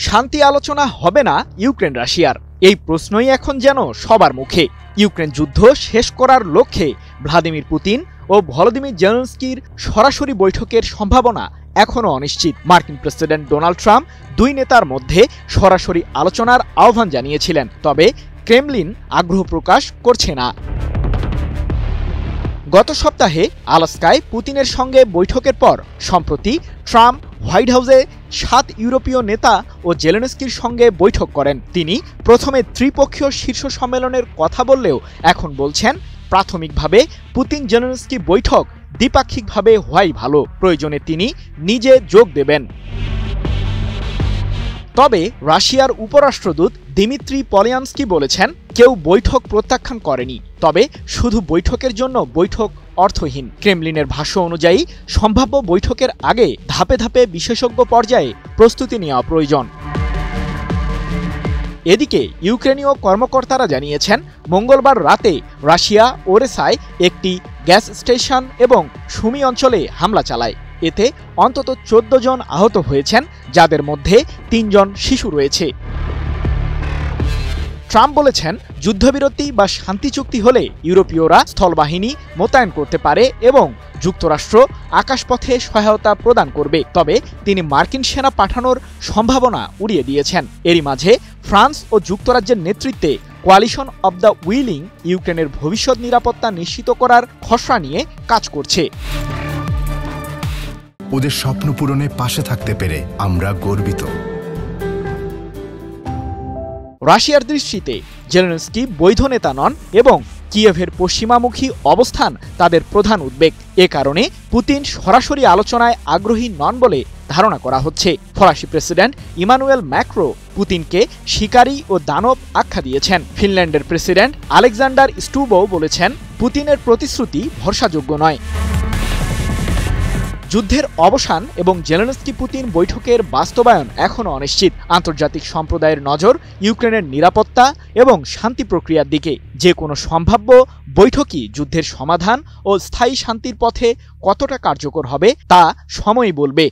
শান্তি আলোচনা হবে না ইউক্রেন রাশিয়ার, এই প্রশ্নই এখন যেন সবার মুখে। ইউক্রেন যুদ্ধ শেষ করার লক্ষ্যে ভ্লাদিমির পুতিন ও ভলোদিমির জেলেনস্কির সরাসরি বৈঠকের সম্ভাবনা এখনও অনিশ্চিত। মার্কিন প্রেসিডেন্ট ডোনাল্ড ট্রাম্প দুই নেতার মধ্যে সরাসরি আলোচনার আহ্বান জানিয়েছিলেন, তবে ক্রেমলিন আগ্রহ প্রকাশ করছে না। গত সপ্তাহে আলাস্কায় পুতিনের সঙ্গে বৈঠকের পর সম্প্রতি ট্রাম্প হোয়াইট হাউসে 7 ইউরোপীয় নেতা ও জেলেনস্কির সঙ্গে বৈঠক করেন। তিনি প্রথমে ত্রিপক্ষীয় শীর্ষ সম্মেলনের কথা বললেও এখন বলছেন প্রাথমিকভাবে পুতিন জেলেনস্কি বৈঠক দ্বিপাক্ষিকভাবে হওয়াই ভালো, প্রয়োজনে তিনি নিজে যোগ দেবেন। তবে রাশিয়ার উপরাষ্ট্রদূত দিমিত্রি পলিয়ানস্কি বলেছেন কেউ বৈঠক প্রত্যাখ্যান করেনি, তবে শুধু বৈঠকের জন্য বৈঠক অর্থহীন। ক্রেমলিনের ভাষ্য অনুযায়ী সম্ভাব্য বৈঠকের আগে ধাপে ধাপে বিশেষজ্ঞ পর্যায়ে প্রস্তুতি নেওয়া প্রয়োজন। এদিকে ইউক্রেনীয় কর্মকর্তারা জানিয়েছেন মঙ্গলবার রাতে রাশিয়া ওরেসায় একটি গ্যাস স্টেশন এবং সুমি অঞ্চলে হামলা চালায়। এতে অন্তত 14 জন আহত হয়েছেন, যাদের মধ্যে 3 জন শিশু রয়েছে। ট্রাম্প বলেছেন যুদ্ধবিরতি বা শান্তি চুক্তি হলে ইউরোপীয়রা স্থলবাহিনী মোতায়েন করতে পারে এবং যুক্তরাষ্ট্র আকাশপথে সহায়তা প্রদান করবে, তবে তিনি মার্কিন সেনা পাঠানোর সম্ভাবনা উড়িয়ে দিয়েছেন। এরই মাঝে ফ্রান্স ও যুক্তরাজ্যের নেতৃত্বে কোয়ালিশন অব দ্য উইলিং ইউক্রেনের ভবিষ্যৎ নিরাপত্তা নিশ্চিত করার খসড়া নিয়ে কাজ করছে। ওদের স্বপ্ন পূরণে পাশে থাকতে পেরে আমরা গর্বিত। রাশিয়ার দৃষ্টিতে জেলেনস্কি বৈধ নেতা নন এবং কিয়েভের পশ্চিমামুখী অবস্থান তাদের প্রধান উদ্বেগ। এ কারণে পুতিন সরাসরি আলোচনায় আগ্রহী নন বলে ধারণা করা হচ্ছে। ফরাসি প্রেসিডেন্ট ইমানুয়েল ম্যাক্রো পুতিনকে শিকারী ও দানব আখ্যা দিয়েছেন। ফিনল্যান্ডের প্রেসিডেন্ট আলেকজান্ডার স্টুবো বলেছেন পুতিনের প্রতিশ্রুতি ভরসাযোগ্য নয়। যুদ্ধের অবসান এবং জেলেনস্কি পুতিন বৈঠকের বাস্তবায়ন এখনও অনিশ্চিত। আন্তর্জাতিক সম্প্রদায়ের নজর ইউক্রেনের নিরাপত্তা এবং শান্তি প্রক্রিয়ার দিকে। যে কোনো সম্ভাব্য বৈঠকই যুদ্ধের সমাধান ও স্থায়ী শান্তির পথে কতটা কার্যকর হবে তা সময়ই বলবে।